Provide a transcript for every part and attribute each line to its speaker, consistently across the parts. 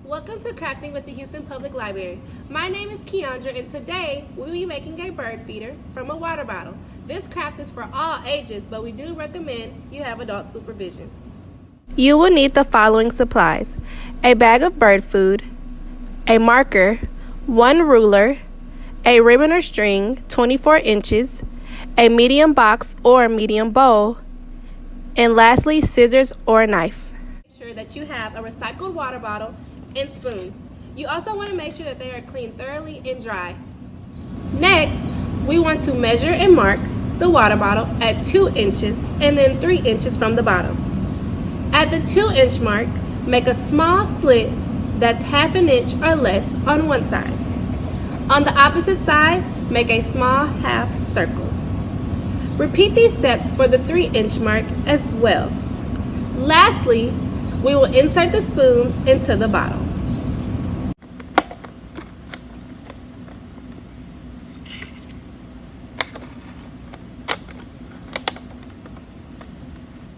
Speaker 1: Welcome to Crafting with the Houston Public Library. My name is Kieandra, and today we'll be making a bird feeder from a water bottle. This craft is for all ages, but we do recommend you have adult supervision. You will need the following supplies: a bag of bird food, a marker, one ruler, a ribbon or string 24 inches, a medium box or medium bowl, and lastly, scissors or a knife. Make sure that you have a recycled water bottle and spoons. You also want to make sure that they are cleaned thoroughly and dry. Next, we want to measure and mark the water bottle at 2 inches and then 3 inches from the bottom. At the 2-inch mark, make a small slit that's 1/2 inch or less on one side. On the opposite side, make a small half circle. Repeat these steps for the 3-inch mark as well. Lastly, we will insert the spoons into the bottle.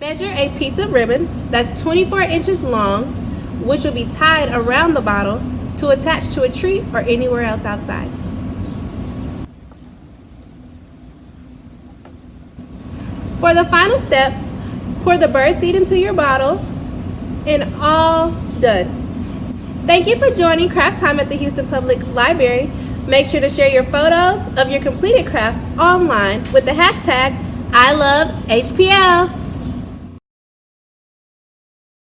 Speaker 1: Measure a piece of ribbon that's 24 inches long, which will be tied around the bottle to attach to a tree or anywhere else outside. For the final step, pour the bird seed into your bottle, and all done. Thank you for joining Craft Time at the Houston Public Library. Make sure to share your photos of your completed craft online with the hashtag #ILoveHPL.